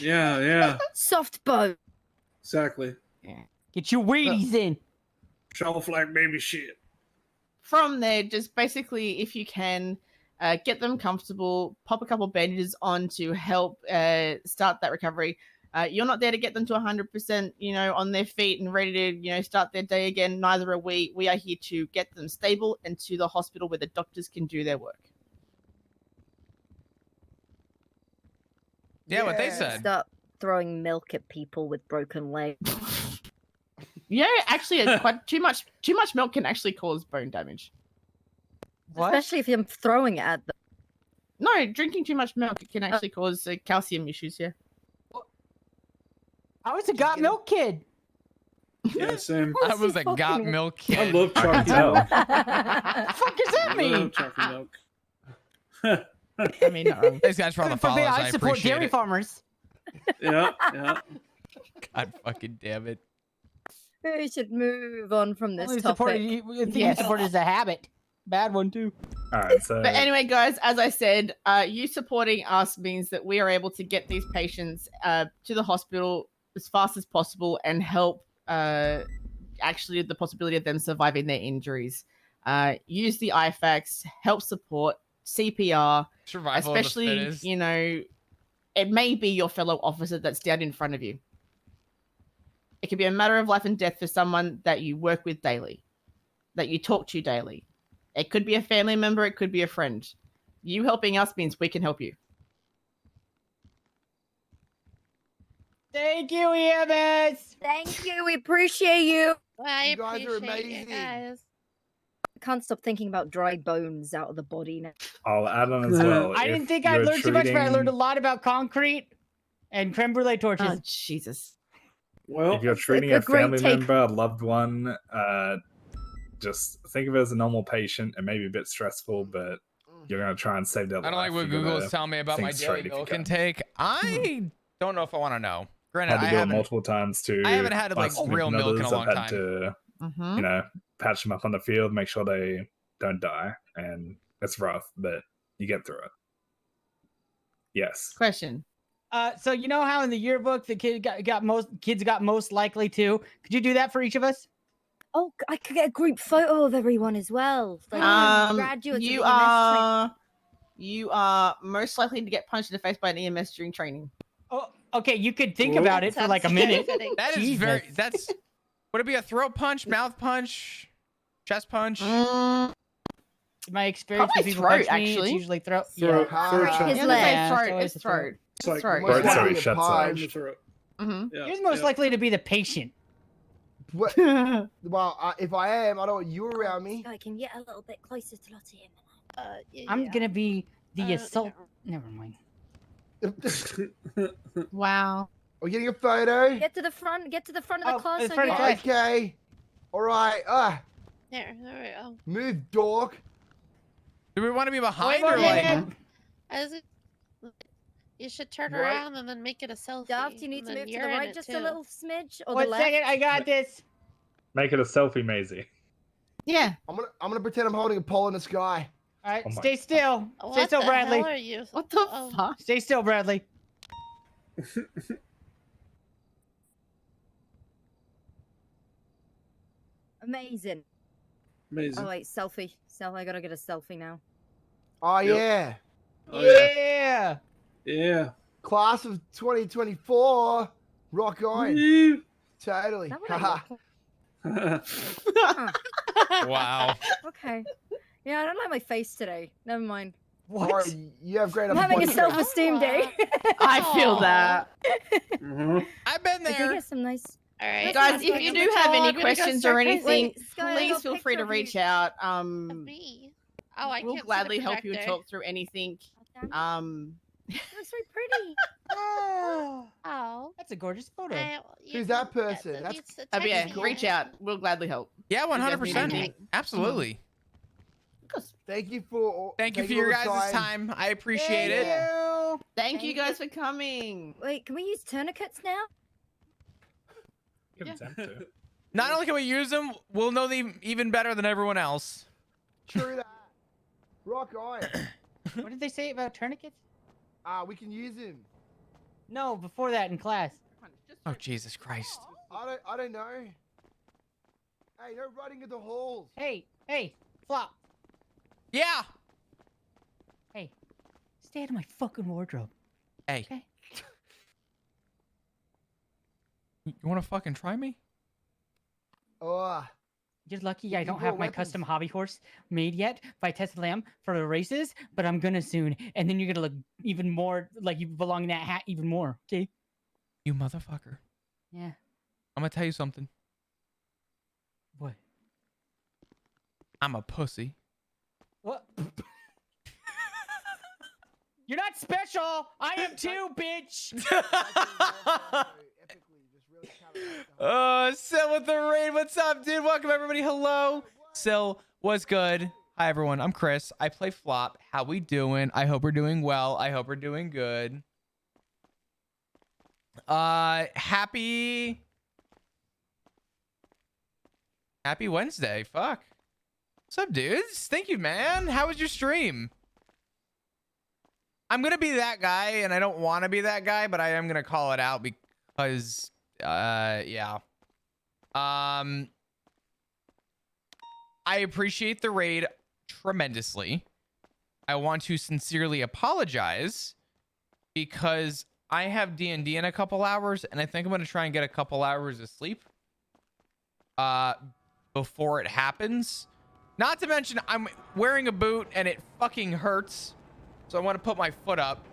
Yeah, yeah, soft bone. exactly. Get your Wheaties in. Shelf like baby shit. From there, just basically, if you can, get them comfortable, pop a couple bandages on to help start that recovery. You're not there to get them to 100%, you know, on their feet and ready to, you know, start their day again. Neither are we. We are here to get them stable and to the hospital where the doctors can do their work. Yeah, what they Yeah. said. Start throwing milk at people with broken legs. Yeah, actually, it's quite too much. Too much milk can actually cause bone damage. What? Especially if you're throwing it at them. No, drinking too much milk can actually cause calcium issues. Yeah. I was a got milk kid. Yeah, same. I was a got milk I kid. love I can chalky tell. milk. What the fuck does that I mean? love chalky milk. I mean, not wrong. Thanks guys for all the God forbid, follows. I I support appreciate dairy it. farmers. Yeah, yeah. God fucking damn it. We should move on from this Only support, topic. the thing Yes. you support is a habit. Bad one too. All right, so But anyway, guys, as I said, you supporting us means that we are able to get these patients to the hospital as fast as possible and help actually the possibility of them surviving their injuries. Use the IFACs, help support, CPR, Survival of the especially, fittest. you know, it may be your fellow officer that's down in front of you. It could be a matter of life and death for someone that you work with daily, that you talk to daily. It could be a family member, it could be a friend. You helping us means we can help you. Thank you, EMS. Thank you. We appreciate you. Well, I You guys are appreciate you amazing. guys. I can't stop thinking about dry bones out of the body now. I'll add on as well. I if didn't think I'd you're learn too much, but I learned a treating- lot about concrete and creme brulee torches. Oh, Jesus. Well, If you're That's treating a a great family take. member, a loved one, just think of it as a normal patient. It may be a bit stressful, but you're gonna try and save their life. I don't like what You're Google gonna is telling me about my think daily straight if you milk can. intake. I don't know if I want to know. Granted, Had I to do it haven't. multiple times too. I haven't had, like, real milk in a long I've time. had to, Mm-hmm. you know, patch them up on the field, make sure they don't die, and it's rough, but you get through it. Yes. Question. So you know how in the yearbook the kids got most likely to. Could you do that for each of us? Oh, I could get a group photo of everyone as well. Like, graduates You of the EMS you are most likely to get punched in the face by an EMS during training. Oh, okay. You could think Whoa. about it for like a minute. That is very. Jesus. That's. Would it be a throat punch, mouth punch, chest punch? Mm, My experience Probably with people throat, punch me, actually. it's usually throat. Throat, Yeah. throat Right, shot. his yeah, leg. Yeah, it's it's throat. always It's the throat. throat. It's like throat. Most Right, likely sorry, to shuts punch. in the throat. Mm-hmm. Yeah, You're most yeah. likely to be the patient. What? Well, if I am, I don't want you around me. I can get a little bit closer to Lottie. I'm gonna be the Uh, assault. Never mind. Wow. We're getting a photo. Get to the front. Get to the front of the Oh, class. it's I front of guess. class. Okay. All right. There we go. Move, dog. Do we want to be behind Wait, or wait, like? wait. As it, you should turn Right. around and then make it a selfie. Daft, you need and to then move to you're the in right it just too. a little smidge, or One the left. second, I got this. Make it a selfie, Maisie. Yeah. I'm gonna pretend I'm holding a pole in the sky. All right, Oh my stay still. Stay What still, the Bradley. hell are you? What the Oh. fuck? Stay still, Bradley. Amazing. Amazing. Oh wait, selfie. I gotta get a selfie now. Oh Yep. yeah. Oh, yeah. Yeah. Yeah. Class of 2024. Rock on. Woo. Totally. Is that what I Haha. look like? Wow. Okay. Yeah, I don't like my face today. Never mind. What? Sorry, you have great I'm having a body strength. self-esteem day. I feel that. Mhm. I've been I did there. get some nice. All right, Guys, I'm if going you on do the have call. any I'm gonna go questions start or anything, Wait, Sky, I please got a feel free to picture of you. reach out. Of me. Oh, I We'll can't gladly see the help you projector. talk through anything. Oh, damn it. Um, That's so pretty. Oh, Oh. that's a gorgeous photo. Who's that person? That's but yeah, text me reach it. out. We'll gladly help. Yeah, If you guys need 100%. anything. Absolutely. Thank you for Thank you for taking your all the guys' time. I appreciate Thank it. you. Thank you Thank guys for coming. Wait, can we use tourniquets now? You can attempt to. Not only can we use them, we'll know them even better than everyone else. True that. Rock on. What did they say about tourniquets? We can use him. No, before that in class. Oh, Jesus Christ. I don't know. Hey, no running in the halls. Hey, Flop. Yeah. Hey, stay out of my fucking wardrobe. Hey. Okay. You want to fucking try me? Oh, You're lucky I You don't brought have my weapons. custom hobby horse made yet by Tessa Lamb for the races, but I'm gonna soon. And then you're gonna look even more like you belong in that hat even more. Okay? You motherfucker. Yeah. I'm going to tell you something. What? I'm a pussy. What? You're not special. I am too, bitch. Sil with the raid. What's up, dude? Welcome, everybody. Hello. Sil, what's good? Hi, everyone. I'm Chris. I play Flop. How we doing? I hope we're doing well. I hope we're doing good. Happy Wednesday. Fuck. What's up, dudes? Thank you, man. How was your stream? I'm gonna be that guy, and I don't want to be that guy, but I am gonna call it out because, yeah. I appreciate the raid tremendously. I want to sincerely apologize because I have D&D in a couple hours, and I think I'm gonna try and get a couple hours of sleep before it happens. Not to mention, I'm wearing a boot, and it fucking hurts. So I want to put my foot up.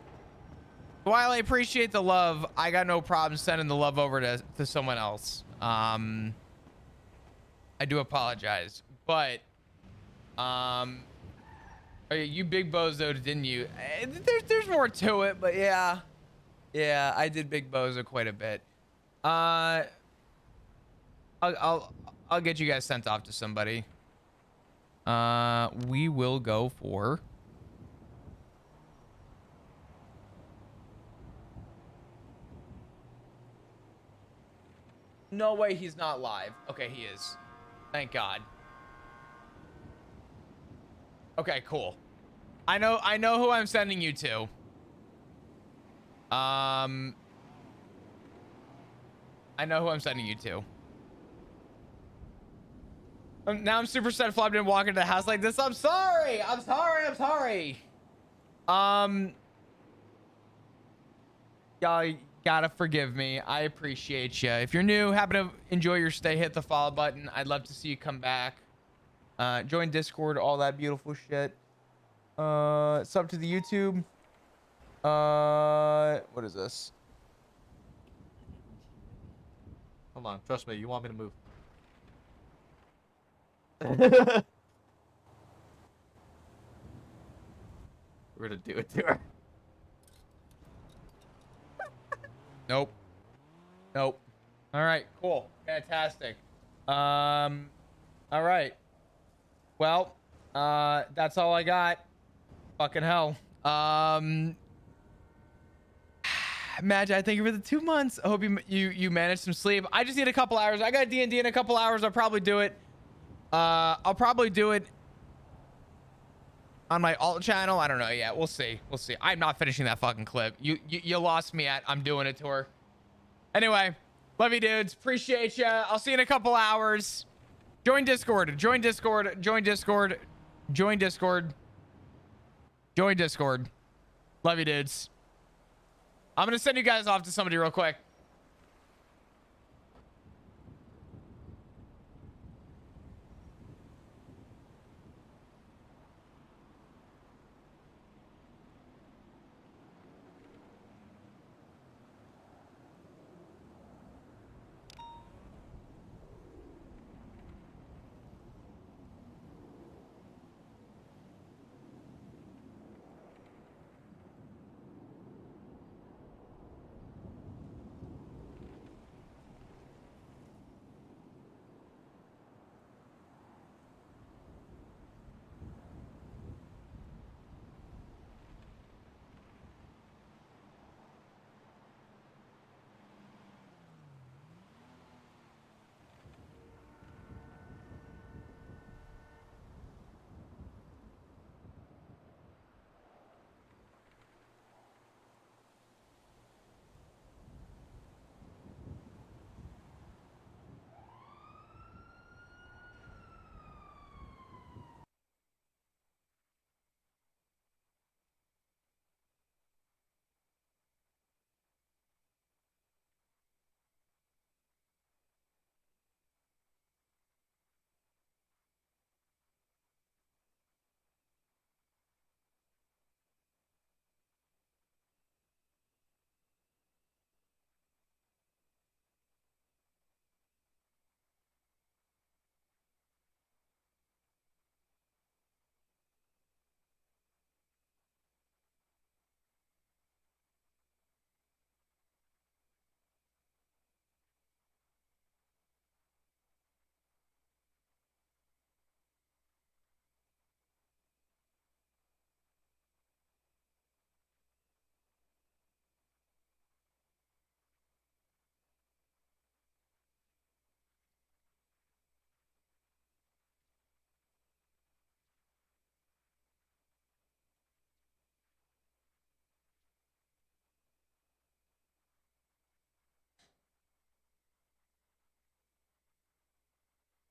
While I appreciate the love, I got no problem sending the love over to someone else. I do apologize, but you big bozo, didn't you? There's more to it, but yeah, I did big bozo quite a bit. I'll get you guys sent off to somebody. We will go for. No way he's not live. Okay, he is. Thank God. Okay, cool. I know who I'm sending you to. I know who I'm sending you to. Now I'm super sad Flop didn't walk into the house like this. I'm sorry. Y'all gotta forgive me. I appreciate you. If you're new, happen to enjoy your stay, hit the follow button. I'd love to see you come back. Join Discord, all that beautiful shit. Sub to the YouTube. What is this? Hold on, trust me, you want me to move. We're gonna do it to her. Nope. All right, cool. Fantastic. All right. Well, that's all I got. Fucking hell. Magic, I thank you for the 2 months. I hope you managed some sleep. I just need a couple hours. I got D&D in a couple hours. I'll probably do it. I'll probably do it on my alt channel. I don't know yet. We'll see. I'm not finishing that fucking clip. You lost me at I'm doing it to her. Anyway, love you, dudes. Appreciate you. I'll see you in a couple hours. Join Discord. Love you, dudes. I'm gonna send you guys off to somebody real quick.